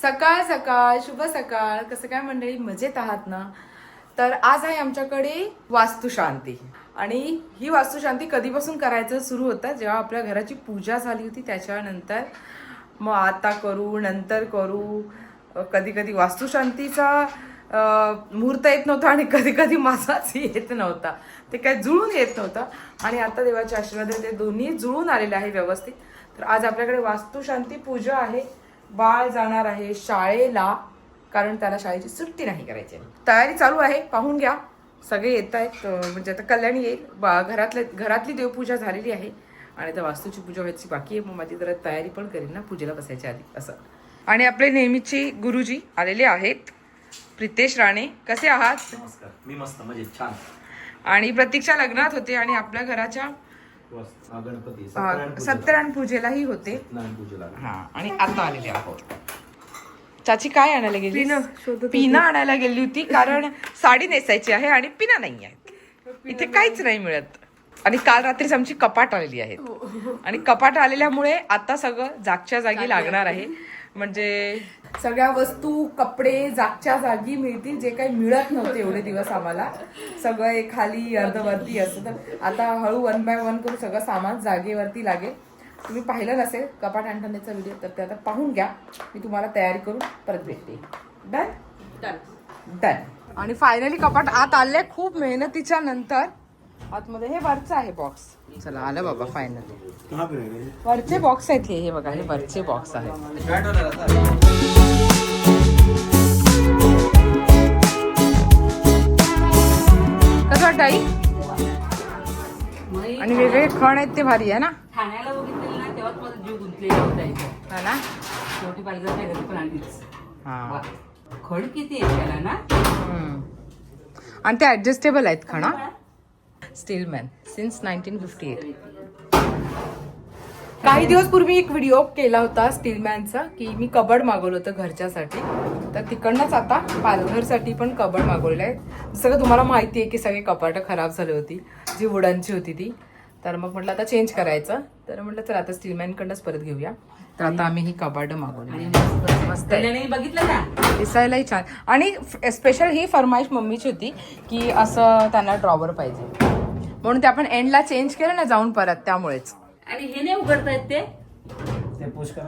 सकाळ सकाळ शुभ सकाळ. कसं काय मंडळी, मजेत आहात ना? तर आज आहे आमच्याकडे वास्तुशांती. आणि ही वास्तुशांती कधीपासून करायचं सुरू होतं, जेव्हा आपल्या घराची पूजा झाली होती त्याच्यानंतर. मग आता करू, नंतर करू. कधी कधी वास्तुशांतीचा मुहूर्त येत नव्हता आणि कधी कधी माझाच येत नव्हता, ते काय जुळून येत नव्हतं. आणि आता देवाच्या आशीर्वादाने ते दोन्ही जुळून आलेले आहे व्यवस्थित. तर आज आपल्याकडे वास्तुशांती पूजा आहे. बाळ जाणार आहे शाळेला, कारण त्याला शाळेची सुट्टी नाही करायची. तयारी चालू आहे, पाहून घ्या. सगळे येत आहेत, म्हणजे आता कल्याणी येईल. घरातली देवपूजा झालेली आहे आणि आता वास्तूची पूजा व्हायची बाकी आहे. मग माझी जरा तयारी पण करीन ना पूजेला बसायच्या आधी असं. आणि आपले नेहमीचे गुरुजी आलेले आहेत, प्रितेश राणे. कसे आहात? नमस्कार, मी मस्त मजेत, छान. आणि प्रतीक्षा लग्नात होते आणि आपल्या घराच्या गणपती सत्यनारायण पूजेलाही होते. पूजेला हा, आणि आता आलेले आहोत. चाची काय आणायला गेली? पिना आणायला गेली होती, कारण साडी नेसायची आहे आणि पिना नाही आहेत इथे, काहीच नाही मिळत. आणि काल रात्रीच आमची कपाट आलेली आहेत आणि कपाट आलेल्यामुळे आता सगळं जागच्या जागी लागणार आहे. म्हणजे सगळ्या वस्तू, कपडे जागच्या जागी मिळतील, जे काही मिळत नव्हते एवढे दिवस आम्हाला. सगळं खाली अर्धवरती असतं, तर आता हळू 1 बाय 1 करून सगळं सामान जागेवरती लागेल. तुम्ही पाहिलं नसेल कपाट आणण्याचा व्हिडिओ, तर ते आता पाहून घ्या. मी तुम्हाला तयारी करून परत भेटते. Done done done. आणि फायनली कपाट आत आले खूप मेहनतीच्या नंतर. आतमध्ये हे वरचं आहे बॉक्स. चला आलं बाबा फायनली. वरचे बॉक्स आहेत हे बघा, हे वरचे बॉक्स आहेत. कसं वाटतं आई? आणि वेगळे खण आहेत ते भारी आहे ना. ठाण्याला बघितलेलं ना तेव्हाच माझा जीव गुंतलेला होता इथे. हा ना. शेवटी पाहिजे काय घरी पण आणलीच. हा. खड किती आहे त्याला ना. आणि ते ऍडजस्टेबल आहेत खणा. स्टीलमॅन सिन्स 1958. काही दिवस पूर्वी एक व्हिडिओ केला होता स्टीलमॅनचा, की मी कबड मागवलं होतं घरच्यासाठी. तर तिकडनंच आता पालघरसाठी पण कबड मागवलेलं आहे. सगळं तुम्हाला माहिती आहे की सगळे कपाटं खराब झाली होती, जी वुडनची होती ती. तर मग म्हटलं आता चेंज करायचं, तर म्हटलं चला आता स्टीलमॅनकडनंच परत घेऊया. तर आता आम्ही ही कबाड मागवली. मस्त आहे, बघितलं ना, दिसायलाही छान. आणि स्पेशल ही फरमाईश मम्मीची होती की असं त्यांना ड्रॉवर पाहिजे, म्हणून ते आपण एंडला चेंज केलं ना जाऊन परत, त्यामुळेच. आणि हे नाही उघडतायत ते पुश करा.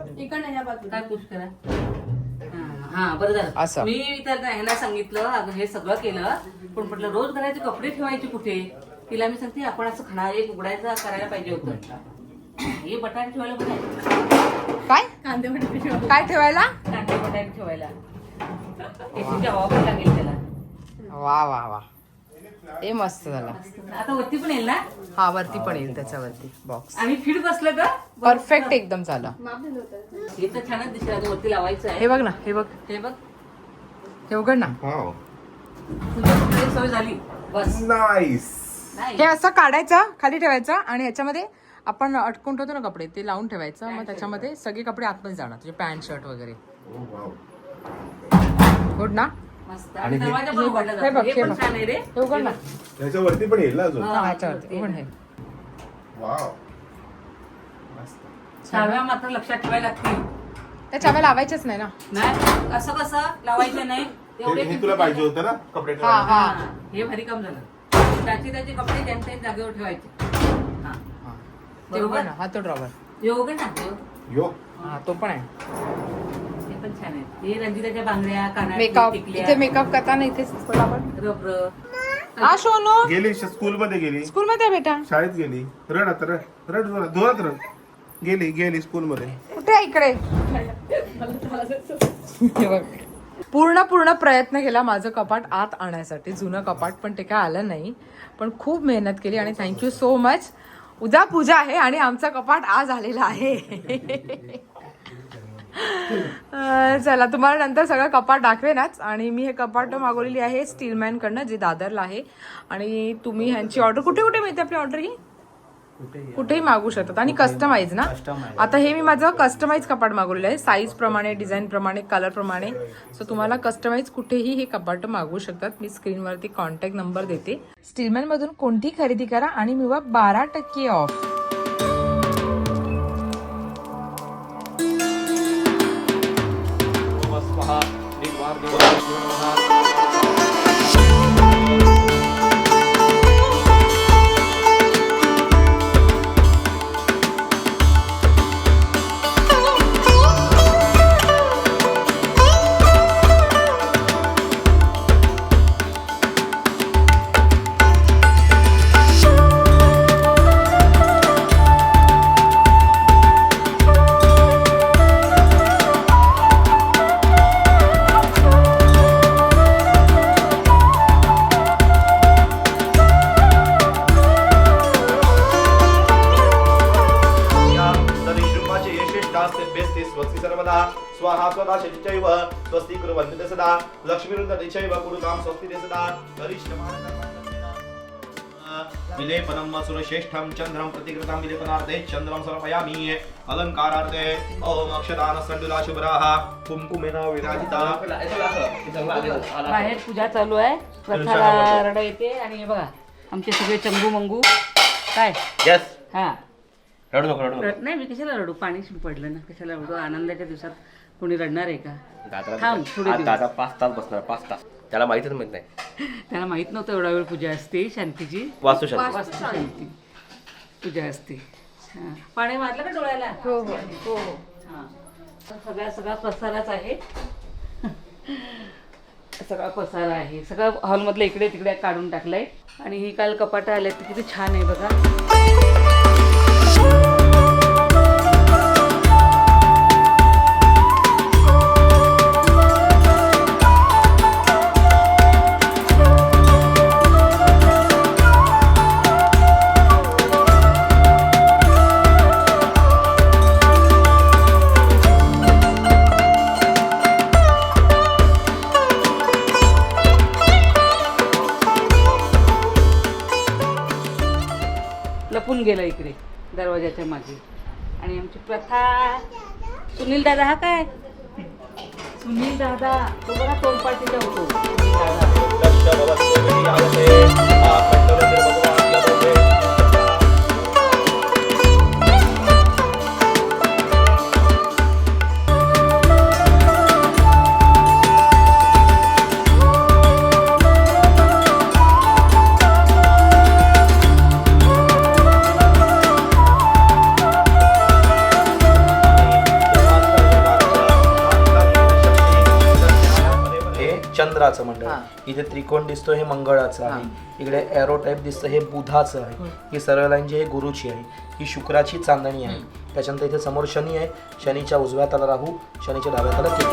काय पुश करा. हा बरं असं. झालं. मी तर ह्यांना सांगितलं, अगं हे सगळं केलं, पण म्हटलं रोज घराचे कपडे ठेवायचे कुठे. तिला मी सांगते आपण असं खणा एक उघडायचं करायला पाहिजे होतं. हे बटाटे ठेवायला कुठे. काय काय ठेवायला? कांदे बटाटे ठेवायला. एसीची हवा पण लागेल त्याला. वा वा वा, हे मस्त झालं. आता वरती पण येईल ना. हा, वरती पण येईल त्याच्यावरती बॉक्स. आणि फिट बसलं का परफेक्ट एकदम झालं. हे तर छानच दिसलं. आता वरती लावायचं आहे. हे बघ ना, हे बघ, हे बघ, हे उघड ना. तुझ्या सवय झाली बस. नाईस. नाही हे असं काढायचं, खाली ठेवायचं आणि ह्याच्यामध्ये आपण अटकून ठेवतो ना कपडे, ते लावून ठेवायचं. मग त्याच्यामध्ये सगळे कपडे आतमध्ये जाणार, तुझे पॅन्ट शर्ट वगैरे. गुड ना. मस्त. आणि दरवाजा पण उघडला हे बघ, जातो. हे हे पण बघ. छान आहे रे. हे उघड ना. त्याच्यावरती पण येईल ना अजून. हा, ह्याच्यावरती उघड. हे वाव. चाव्या मात्र लक्षात ठेवायला लागतील. त्या चाव्या लावायच्याच नाही ना. नाही असं कसं लावायचं नाही. हे तुला पाहिजे होतं ना कपडे हा ठेवायला? हा. हे भारी काम झालं. त्याचे कपडे त्यांच्या जागेवर ठेवायचे. हा ते उघड ना, हा तो ड्रॉवर. हे उघड ना. यो. हा, तो पण आहे. हे पण छान आहे. हे रंजिताच्या बांगड्या, कानातल्या मेकअप, टिकल्या, इथे मेकअप करता ना, इथेच आपण. रबर. हा सोनू गेली स्कूल मध्ये गेली, स्कूल मध्ये आहे बेटा. शाळेत गेली. रड आता रड जोरात रड. गेली स्कूल मध्ये. कुठे आहे इकडे? हे बघ. पूर्ण प्रयत्न केला माझं कपाट आत आणण्यासाठी, जुनं कपाट, पण ते काय आलं नाही. पण खूप मेहनत केली आणि थँक्यू सो मच. उद्या पूजा आहे आणि आमचा कपाट आज आलेला आहे. चला, तुम्हाला नंतर सगळं कपाट दाखवेनच. आणि मी हे कपाट मागवलेली आहे स्टीलमॅन कडनं, जे दादरला आहे. आणि तुम्ही ह्यांची ऑर्डर कुठे मिळते आपली ऑर्डर ही? कुठेही मागू शकतात. आणि कस्टमाइज ना. आता हे मी माझं कस्टमाइज कपाट मागवलेलं आहे, साईज प्रमाणे, डिझाईन प्रमाणे, कलर प्रमाणे. सो तुम्हाला कस्टमाइज कुठेही हे कपाट मागवू शकतात. मी स्क्रीनवरती कॉन्टॅक्ट नंबर देते. स्टीलमॅन मधून कोणती खरेदी करा आणि मिळवा 12% ऑफ. स्वाहा निर्वार्देवाय नमः। स्वाहा स्वदा शचिचैव स्वस्ति कुर्वन्ति सदा लक्ष्मीरुन्दतिचैव कुरुतां स्वस्ति सदा विलेपनं सुरश्रेष्ठं चन्द्रं प्रतिकृतं विलेपनार्थे चन्द्रं समर्पयामि अलंकारार्थे ओम अक्षतान संडुला शुभ्राः कुंकुमेन विराजिता। बाहेर पूजा चालू आहे, प्रथाला रडा येते आणि हे बघा आमचे सगळे चंगू मंगू काय यस हा रडू नको रडू नको. नाही मी कशाला रडू, पाणी पडलं ना, कशाला रडू, आनंदाच्या दिवसात कोणी रडणार आहे का? थांब थोडे दिवस. दादा 5 तास बसणार, 5 तास. त्याला माहितच माहित नाही. त्याला माहित नव्हतं एवढा वेळ पूजा असते शांतीची, वास्तुशांती. वास्तुशांती पूजा असते. हा. पाणी मारलं का डोळ्याला? हो हो हो हो. हा. सगळा पसाराच आहे. सगळा पसारा आहे, सगळं हॉलमधलं इकडे तिकडे काढून टाकलंय. आणि ही काल कपाटं आले ती किती छान आहे बघा. लपून गेलं इकडे दरवाजाच्या मागे. आणि आमची प्रथा सुनील दादा, हा काय सुनील दादा तो बघा तोंडपाठीचा होतो सुनील दादा. चंद्राचं मंडळ, इथे त्रिकोण दिसतो हे मंगळाचं आहे, इकडे एरो टाईप दिसतं हे बुधाचं आहे, ही सर्व लाईन जी आहे गुरुची आहे, ही शुक्राची चांदणी आहे. त्याच्यानंतर इथे समोर शनी आहे, शनीच्या उजव्या हाताला राहू, शनीच्या डाव्या हाताला केतू.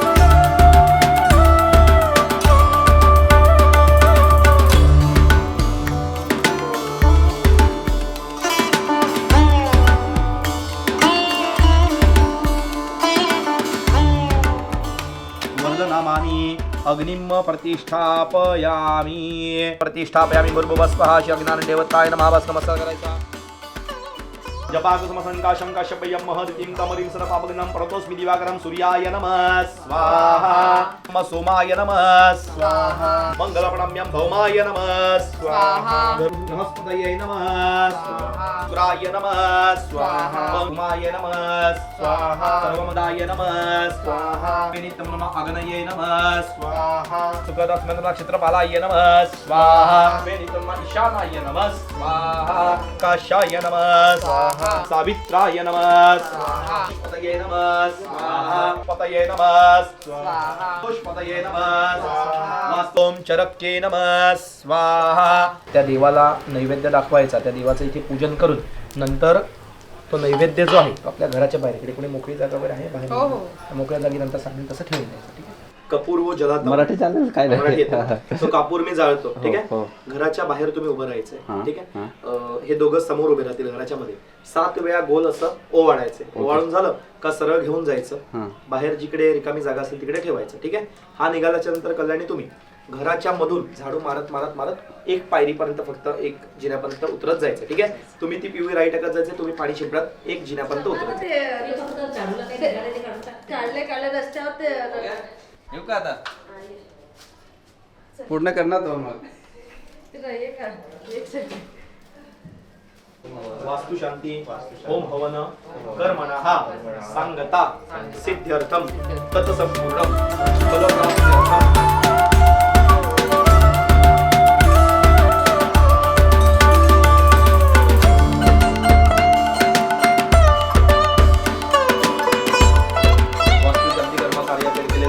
अग्निम प्रतिष्ठापयामी भूर्भुवस्वः श्री अग्निनारायण देवताय नमः. भस्म नमस्कार करायचा. जपाकुसुमसंकाशं काश्यपय्यं महदितिं तमरिं सरपापग्नं परतोस्मि दिवाकरं सूर्याय नमः स्वाहा. सोमाय नमः स्वाहा. मंगलप्रणम्यं भौमाय नमः स्वाहा. बृहस्पतये नमः स्वाहा. शुक्राय नमः स्वाहा. भौमाय नमः स्वाहा. सर्वमदाय नमः स्वाहा. नित्यं नमः अग्नये नमः स्वाहा. सुखदस्मन् नक्षत्रपालाय नमः स्वाहा. नित्यं नमः ईशानाय नमः स्वाहा. काशाय नमः स्वाहा. सावित्राय नमः स्वाहा. पतये नमः स्वाहा. पतये नमः स्वाहा. पुष्पतये नमः स्वाहा. वास्तोम चरक्ये नमः स्वाहा. त्या देवाला नैवेद्य दाखवायचा, त्या देवाचं इथे पूजन करून नंतर तो नैवेद्य जो आहे तो आपल्या घराच्या बाहेर, इकडे कोणी मोकळी जागा वगैरे आहे बाहेर, मोकळ्या जागी नंतर सांगेल तसं ठेवून द्यायचं. ठीक आहे. कपूर व जलात मराठी चॅनल काय नाही. तो कापूर मी जाळतो. ठीक आहे. हो. घराच्या बाहेर तुम्ही उभं राहायचंय. ठीक आहे. हे दोघं समोर उभे राहतील घराच्या मध्ये. 7 वेळा गोल असं ओवाळायचंय. ओवाळून झालं का सरळ घेऊन जायचं, बाहेर जिकडे रिकामी जागा असेल तिकडे ठेवायचं. ठीक आहे. हा निघाल्याच्या नंतर कल्याणी तुम्ही घराच्या मधून झाडू मारत मारत मारत 1 पायरीपर्यंत, फक्त 1 जिन्यापर्यंत उतरत जायचं. ठीक आहे. तुम्ही ती पिवळी राई टाकत जायचं, तुम्ही पाणी शिंपडत 1 जिन्यापर्यंत उतरत. काढले रस्त्यावर येऊ का आता पूर्ण करणार तो मग. वास्तुशांती ओम हवन कर्मणः सांगता सिद्ध्यर्थम तत्संपूर्णम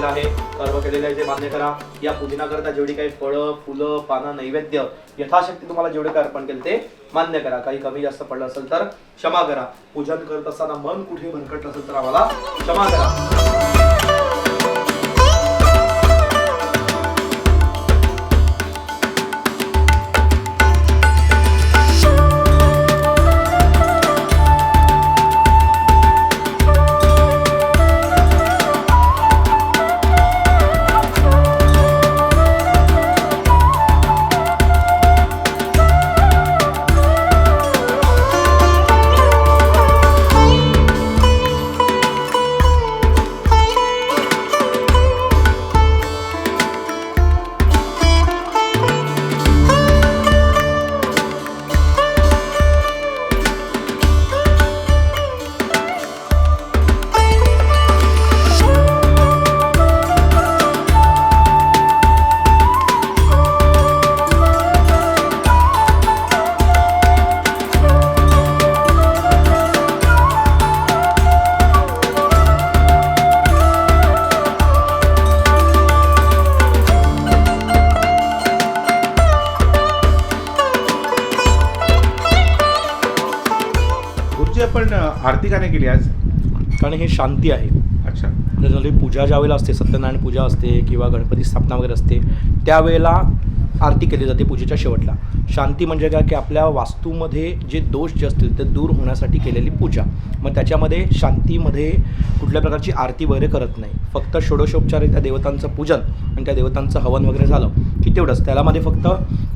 आहे. कर्म केलेले आहे ते मान्य करा. या पूजनाकरता जेवढी काही फळं, फुलं, पानं, नैवेद्य यथाशक्ती तुम्हाला जेवढे काय अर्पण केले ते मान्य करा. काही कमी जास्त पडलं असेल तर क्षमा करा. पूजन करत असताना मन कुठे भरकटलं असेल तर आम्हाला क्षमा करा. गुरुजी आपण आरती का नाही केली आज? कारण हे शांती आहे. अच्छा. जनरली पूजा ज्या वेळेला असते, सत्यनारायण पूजा असते किंवा गणपती स्थापना वगैरे असते, त्यावेळेला आरती केली जाते पूजेच्या शेवटला. शांती म्हणजे काय की आपल्या वास्तूमध्ये जे दोष जे असतील ते दूर होण्यासाठी केलेली पूजा. मग त्याच्यामध्ये शांतीमध्ये कुठल्या प्रकारची आरती वगैरे करत नाही. फक्त षोडशोपचारे त्या देवतांचं पूजन आणि त्या देवतांचं हवन वगैरे झालं की तेवढंच. त्यामध्ये फक्त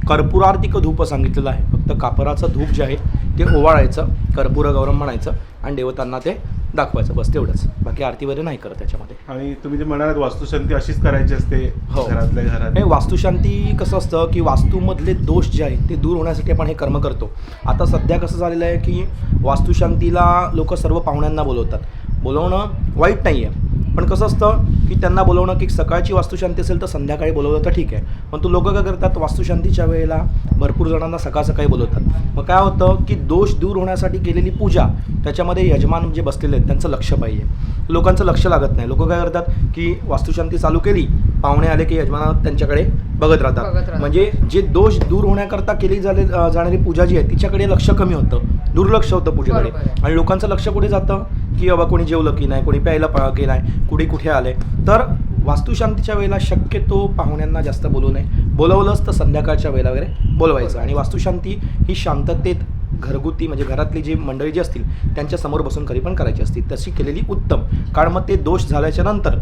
कर्पूरार्तिक धूप सांगितलेलं आहे. फक्त कापराचं धूप जे आहे ते ओवाळायचं, कर्पूर गौरम म्हणायचं आणि देवतांना ते दाखवायचं, बस तेवढंच. बाकी आरती वगैरे नाही करत त्याच्यामध्ये. आणि तुम्ही जे म्हणालात वास्तुशांती अशीच करायची असते हो. घरातल्या घरात. हे वास्तुशांती कसं असतं की वास्तूमधले दोष जे आहेत ते दूर होण्यासाठी आपण हे कर्म करतो. आता सध्या कसं झालेलं आहे की वास्तुशांतीला लोक सर्व पाहुण्यांना बोलवतात. बोलवणं वाईट नाही आहे, पण कसं असतं की त्यांना बोलवणं की सकाळची वास्तुशांती असेल तर संध्याकाळी बोलवलं तर ठीक आहे. पण तो लोक काय करतात, वास्तुशांतीच्या वेळेला भरपूर जणांना सकाळ सकाळी बोलवतात. मग काय होतं की दोष दूर होण्यासाठी केलेली पूजा, त्याच्यामध्ये यजमान जे बसलेले आहेत त्यांचं लक्ष पाहिजे. लोकांचं लक्ष लागत नाही. लोक काय करतात की वास्तुशांती चालू केली, पाहुणे आले की यजमान त्यांच्याकडे बघत राहतात. म्हणजे जे दोष दूर होण्याकरता केली जाणारी पूजा जी आहे तिच्याकडे लक्ष कमी होतं, दुर्लक्ष होतं पूजेकडे. आणि लोकांचं लक्ष कुठे जातं की बाबा कोणी जेवलं की नाही, कोणी प्यायला की नाही, कुणी कुठे आले. तर वास्तुशांतीच्या वेळेला शक्यतो पाहुण्यांना जास्त बोलवू नये. बोलवलंच तर संध्याकाळच्या वेळेला वगैरे बोलवायचं. आणि वास्तुशांती ही शांततेत घरगुती म्हणजे घरातली जी मंडळी जी असतील त्यांच्या समोर बसून कधी पण करायची असतील, तशी केलेली उत्तम. कारण मग ते दोष झाल्याच्या नंतर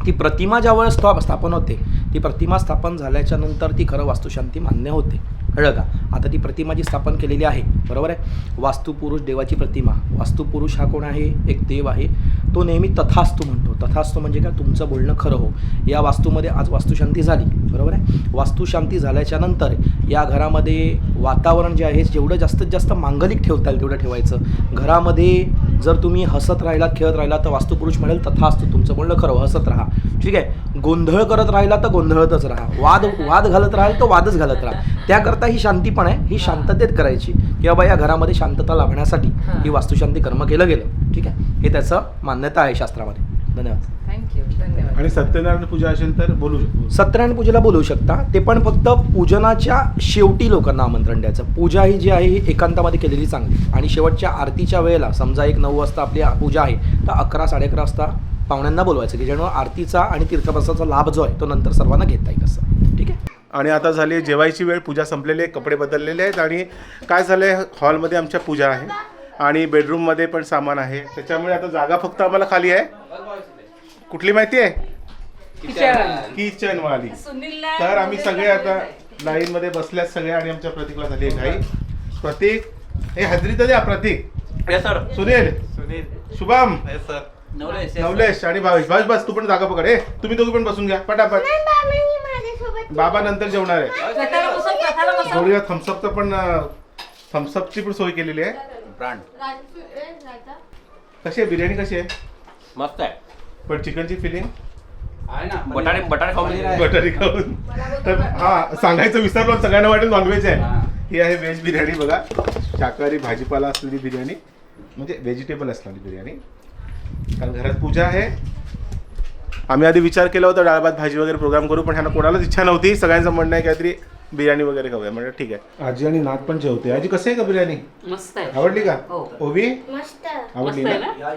ती प्रतिमा ज्यावेळेस स्थापन होते, ती प्रतिमा स्थापन झाल्याच्या नंतर ती खरं वास्तुशांती मान्य होते. कळलं का? आता ती प्रतिमा जी स्थापन केलेली आहे, बरोबर आहे, वास्तुपुरुष देवाची प्रतिमा. वास्तुपुरुष हा कोण आहे? एक देव आहे. तो नेहमी तथास्तु म्हणतो. तथास्तु म्हणजे काय? तुमचं बोलणं खरं हो. या वास्तूमध्ये आज वास्तुशांती झाली, बरोबर आहे. वास्तुशांती झाल्याच्या नंतर या घरामध्ये वातावरण जे आहे जेवढं जास्तीत जास्त मांगलिक ठेवता येईल तेवढं ठेवायचं. घरामध्ये जर तुम्ही हसत राहिलात, खेळत राहिला तर वास्तुपुरुष म्हणेल तथास्तु, तुमचं बोलणं खरं, हसत राहा. ठीक आहे. गोंधळ करत राहिला तर गोंधळतच राहा. वाद घालत राहाल तर वादच घालत राहा. त्याकरता ही शांती पण आहे, ही शांततेत करायची की बाबा या घरामध्ये शांतता लाभण्यासाठी ही वास्तुशांती कर्म केलं गेलं. ठीक आहे. हे त्याचं मान्यता आहे शास्त्रामध्ये. धन्यवाद. थँक्यू, धन्यवाद. आणि सत्यनारायण पूजा असेल तर बोलू शकतो. सत्यनारायण पूजेला बोलवू शकता. ते पण फक्त पूजनाच्या शेवटी लोकांना आमंत्रण द्यायचं. पूजा ही जी आहे ही एकांतामध्ये केलेली चांगली. आणि शेवटच्या आरतीच्या वेळेला समजा 9 वाजता आपली पूजा आहे तर 11, 11:30 वाजता पाहुण्यांना बोलवायचं की जेणेकरून आरतीचा आणि तीर्थप्रसादाचा लाभ जो आहे तो नंतर सर्वांना घेता येईल असं. ठीक आहे. आणि आता झाली जेवायची वेळ. पूजा संपलेली आहे, कपडे बदललेले आहेत. आणि काय झालं आहे, हॉलमध्ये आमच्या पूजा आहे आणि बेडरूममध्ये पण सामान आहे. त्याच्यामुळे आता जागा फक्त आम्हाला खाली आहे. कुठली माहिती आहे? किचनवाली. तर आम्ही सगळे आता लाईनमध्ये बसल्यात सगळे. आणि आमच्या प्रतीकला झाली आहे घाई. प्रतीक हे हजरी तर द्या. प्रतीक, सुनील, शुभम, नवलेश आणि भावेश. बस तू पण जागा पकड. तुम्ही दोघी पण बसून घ्या पटापट. बाबा नंतर जेवणार आहे. थोडी थम्सअपचं पण थम्सअपची पण सोय केलेली आहे. ब्रँड कशी आहे बिर्याणी? कशी आहे? मस्त आहे. पण चिकनची फिलिंग आहे ना. बटाटे खाऊन बटारी खाऊन. तर हा सांगायचं विसरलो, सगळ्यांना वाटेल नॉनव्हेज आहे. ही आहे व्हेज बिर्याणी. बघा, शाकाहारी भाजीपाला असलेली बिर्याणी, म्हणजे व्हेजिटेबल असणारी बिर्याणी. कारण घरात पूजा आहे आम्ही आधी विचार केला होता डाळ भात भाजी वगैरे प्रोग्राम करू, पण ह्यांना कोणालाच इच्छा नव्हती. सगळ्यांचं म्हणणं आहे काहीतरी बिर्याणी वगैरे खाऊया. म्हणजे ठीक आहे. आजी आणि नात पण जेवते. आजी कसं आहे का बिर्याणी? मस्त आहे. आवडली का? हो. ओवी मस्त आवडली मस्त आहे ना? ना?